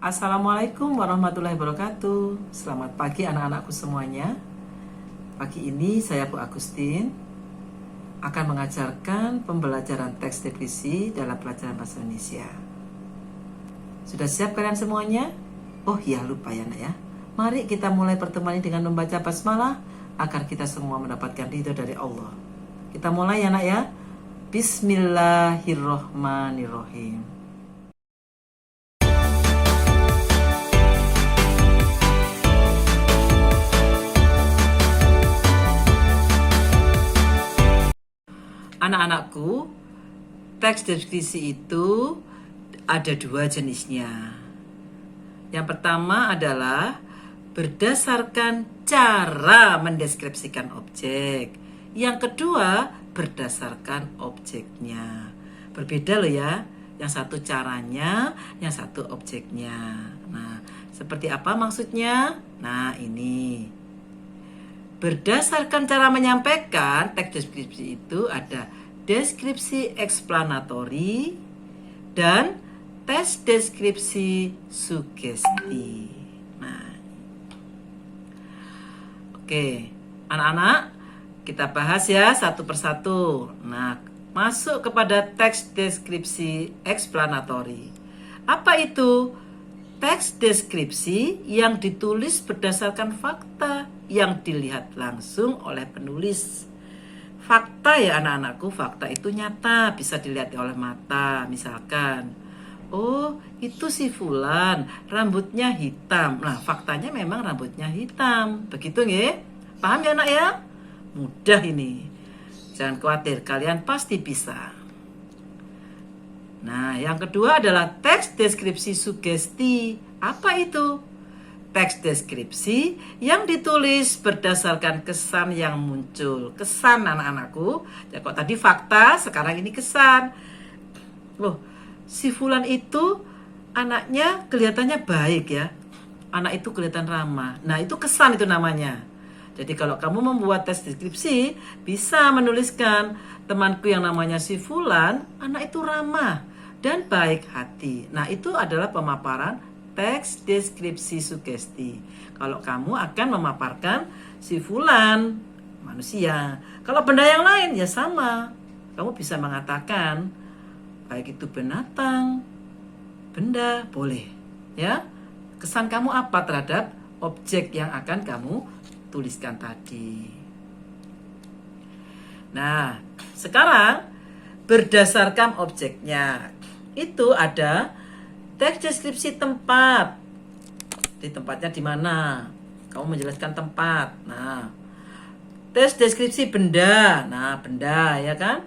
Assalamualaikum warahmatullahi wabarakatuh. Selamat pagi anak-anakku semuanya. Pagi ini saya Bu Agustin akan mengajarkan pembelajaran teks deskripsi dalam pelajaran bahasa Indonesia. Sudah siap kalian semuanya? Oh iya, lupa ya nak ya. Mari kita mulai pertemuan ini dengan membaca basmalah agar kita semua mendapatkan ridho dari Allah. Kita mulai ya nak ya. Bismillahirrohmanirrohim. Anak-anakku, teks deskripsi itu ada dua jenisnya. Yang pertama adalah berdasarkan cara mendeskripsikan objek. Yang kedua berdasarkan objeknya. Berbeda loh ya. Yang satu caranya, yang satu objeknya. Nah, seperti apa maksudnya? Nah, ini. Berdasarkan cara menyampaikan, teks deskripsi itu ada deskripsi eksplanatori dan teks deskripsi sugesti. Nah, oke, anak-anak, kita bahas ya satu persatu. Nah, masuk kepada teks deskripsi eksplanatori. Apa itu? Teks deskripsi yang ditulis berdasarkan fakta yang dilihat langsung oleh penulis. Fakta ya anak-anakku, fakta itu nyata, bisa dilihat oleh mata. Misalkan, oh itu si Fulan, rambutnya hitam. Nah, faktanya memang rambutnya hitam. Begitu nggih? Paham ya anak ya? Mudah ini. Jangan khawatir, kalian pasti bisa. Nah, yang kedua adalah teks deskripsi sugesti. Apa itu? Teks deskripsi yang ditulis berdasarkan kesan yang muncul. Kesan anak-anakku. Ya, kok tadi fakta, sekarang ini kesan. Loh, si Fulan itu anaknya kelihatannya baik ya. Anak itu kelihatan ramah. Nah, itu kesan itu namanya. Jadi kalau kamu membuat teks deskripsi, bisa menuliskan temanku yang namanya si Fulan, anak itu ramah dan baik hati. Nah, itu adalah pemaparan teks deskripsi sugesti. Kalau kamu akan memaparkan si Fulan, manusia. Kalau benda yang lain ya sama. Kamu bisa mengatakan baik itu binatang, benda, boleh. Ya. Kesan kamu apa terhadap objek yang akan kamu tuliskan tadi. Nah, sekarang berdasarkan objeknya. Itu ada teks deskripsi tempat. Di tempatnya di mana? Kamu menjelaskan tempat. Nah, teks deskripsi benda. Nah, benda ya kan?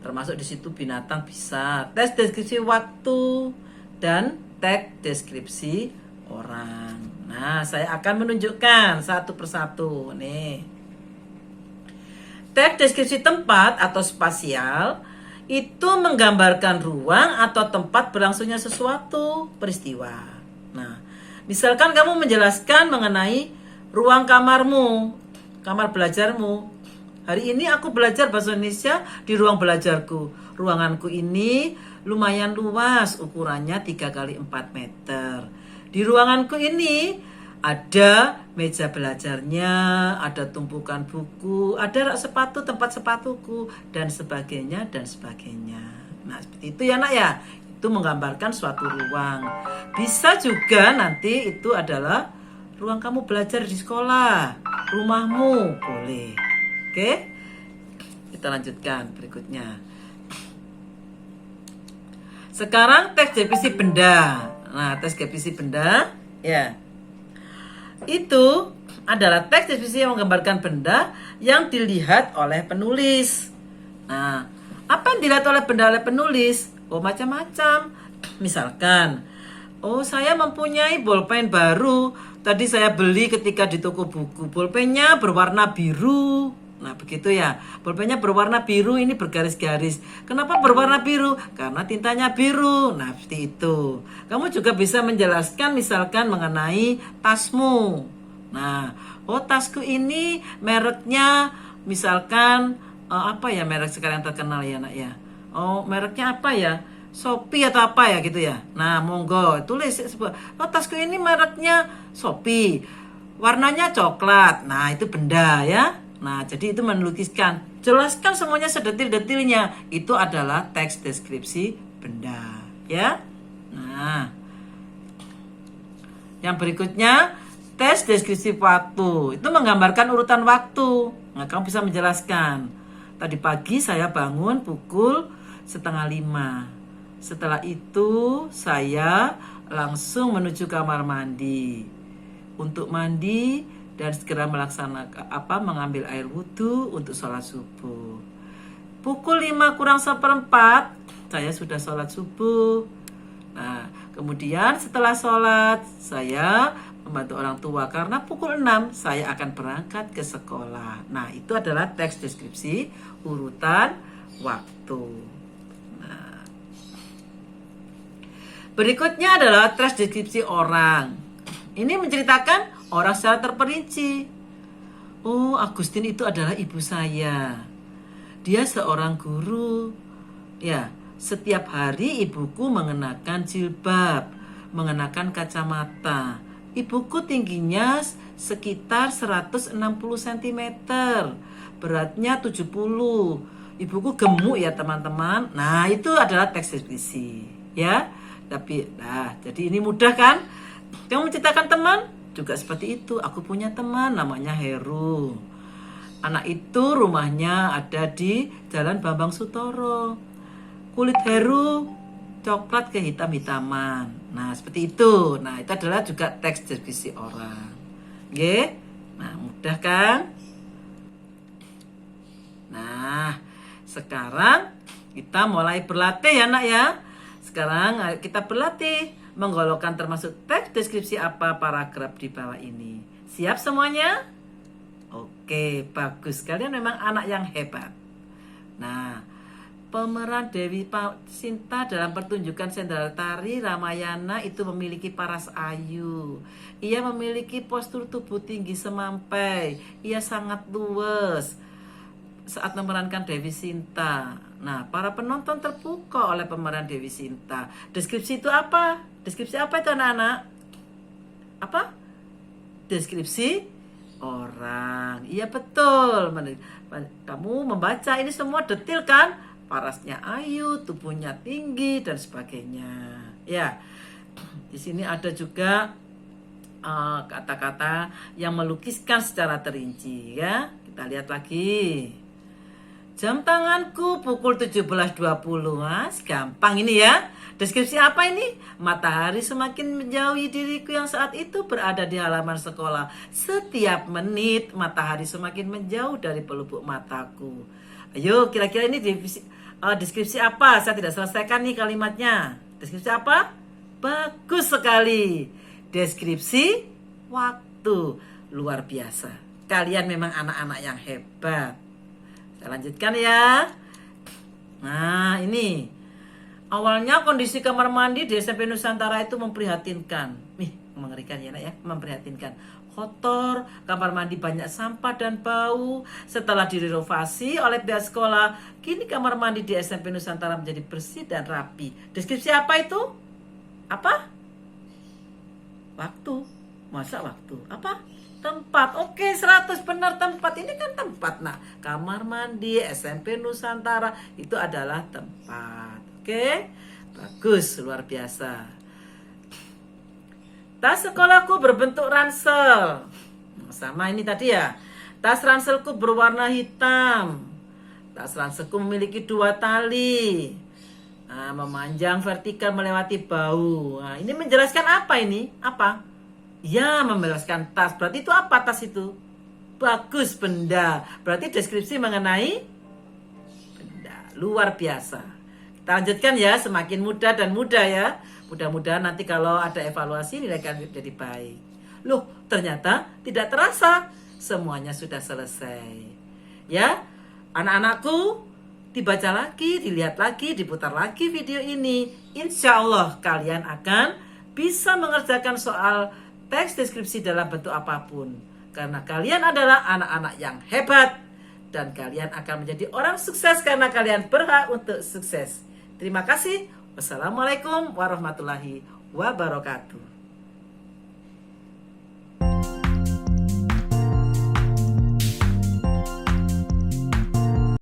Termasuk di situ binatang bisa. Teks deskripsi waktu dan teks deskripsi orang. Nah, saya akan menunjukkan satu persatu. Nih. Teks deskripsi tempat atau spasial itu menggambarkan ruang atau tempat berlangsungnya sesuatu peristiwa. Nah, misalkan kamu menjelaskan mengenai ruang kamarmu, kamar belajarmu. Hari ini aku belajar bahasa Indonesia di ruang belajarku. Ruanganku ini lumayan luas, ukurannya 3x4 meter. Di ruanganku ini ada meja belajarnya, ada tumpukan buku, ada rak sepatu, tempat sepatuku, dan sebagainya, dan sebagainya. Nah, seperti itu ya nak ya. Itu menggambarkan suatu ruang. Bisa juga nanti itu adalah ruang kamu belajar di sekolah, rumahmu, boleh. Oke? Kita lanjutkan berikutnya. Sekarang teks deskripsi benda. Nah, teks deskripsi benda, ya. Itu adalah teks deskripsi yang menggambarkan benda yang dilihat oleh penulis. Nah, apa yang dilihat oleh benda oleh penulis? Oh, macam-macam. Misalkan, oh saya mempunyai bolpen baru. Tadi saya beli ketika di toko buku. Bolpennya berwarna biru. Nah, begitu ya. Bolpennya berwarna biru, ini bergaris-garis. Kenapa berwarna biru? Karena tintanya biru. Nah, seperti itu. Kamu juga bisa menjelaskan misalkan mengenai tasmu. Nah, oh tasku ini mereknya misalkan apa ya merek sekarang terkenal ya nak ya. Oh, mereknya apa ya? Shopee atau apa ya gitu ya. Nah, monggo tulis oh, tasku ini mereknya Shopee. Warnanya coklat. Nah, itu benda ya. Nah, jadi itu melukiskan. Jelaskan semuanya sedetil-detilnya. Itu adalah teks deskripsi benda, ya. Nah, yang berikutnya tes deskripsi waktu. Itu menggambarkan urutan waktu. Nah, kamu bisa menjelaskan. Tadi pagi saya bangun pukul 4:30. Setelah itu saya langsung menuju kamar mandi untuk mandi dan segera melaksanakan mengambil air wudhu untuk sholat subuh. Pukul 5 kurang seperempat saya sudah sholat subuh. Nah, kemudian setelah sholat saya membantu orang tua karena pukul 6 saya akan berangkat ke sekolah. Nah, itu adalah teks deskripsi urutan waktu. Nah, berikutnya adalah teks deskripsi orang. Ini menceritakan orang secara terperinci. Oh, Agustin itu adalah ibu saya. Dia seorang guru. Ya, setiap hari ibuku mengenakan jilbab, mengenakan kacamata. Ibuku tingginya sekitar 160 cm, beratnya 70. Ibuku gemuk ya teman-teman. Nah, itu adalah teks deskripsi, ya. Tapi, jadi ini mudah kan? Kamu menceritakan teman juga seperti itu. Aku punya teman namanya Heru. Anak itu rumahnya ada di Jalan Bambang Sutoro. Kulit Heru coklat kehitam-hitaman. Nah, seperti itu. Nah, itu adalah juga teks deskripsi orang. Oke? Nah, mudah kan? Nah, sekarang kita mulai berlatih ya, Nak ya. Sekarang kita berlatih menggolongkan termasuk teks deskripsi apa paragraf di bawah ini. Siap semuanya? Oke, bagus. Kalian memang anak yang hebat. Nah, pemeran Dewi Sinta dalam pertunjukan sendal tari Ramayana itu memiliki paras ayu. Ia memiliki postur tubuh tinggi semampai. Ia sangat luwes saat memerankan Dewi Sinta. Nah, para penonton terpukau oleh pemeran Dewi Sinta. Deskripsi itu apa? Deskripsi apa itu anak-anak? Apa? Deskripsi orang. Iya betul. Kamu membaca ini semua detil kan? Parasnya ayu, tubuhnya tinggi dan sebagainya. Ya. Di sini ada juga kata-kata yang melukiskan secara terinci ya. Kita lihat lagi. Jam tanganku pukul 17.20. Mas, gampang ini ya. Deskripsi apa ini? Matahari semakin menjauhi diriku yang saat itu berada di halaman sekolah. Setiap menit matahari semakin menjauh dari pelupuk mataku. Ayo, kira-kira ini deskripsi apa? Saya tidak selesaikan nih kalimatnya. Deskripsi apa? Bagus sekali. Deskripsi waktu. Luar biasa. Kalian memang anak-anak yang hebat. Saya lanjutkan ya. Nah, ini. Awalnya kondisi kamar mandi di SMP Nusantara itu memprihatinkan. Mengerikan ya, Nak ya, memprihatinkan. Kotor, kamar mandi banyak sampah dan bau. Setelah direnovasi oleh pihak sekolah, kini kamar mandi di SMP Nusantara menjadi bersih dan rapi. Deskripsi apa itu? Apa? Waktu. Masa waktu? Apa? Tempat. Oke, 100 benar tempat. Ini kan tempat. Nah, kamar mandi SMP Nusantara itu adalah tempat. Oke? Bagus, luar biasa. Tas sekolahku berbentuk ransel. Sama ini tadi ya. Tas ranselku berwarna hitam. Tas ranselku memiliki 2 tali. Nah, memanjang vertikal melewati bahu. Nah, ini menjelaskan apa ini? Apa? Ya, menjelaskan tas. Berarti itu apa tas itu? Bagus, benda. Berarti deskripsi mengenai benda. Luar biasa. Kita lanjutkan ya, semakin mudah dan mudah ya. Mudah-mudahan nanti kalau ada evaluasi nilai kalian jadi baik. Loh, ternyata tidak terasa. Semuanya sudah selesai. Ya, anak-anakku, dibaca lagi, dilihat lagi, diputar lagi video ini. Insya Allah kalian akan bisa mengerjakan soal teks deskripsi dalam bentuk apapun. Karena kalian adalah anak-anak yang hebat. Dan kalian akan menjadi orang sukses karena kalian berhak untuk sukses. Terima kasih. Wassalamualaikum warahmatullahi wabarakatuh.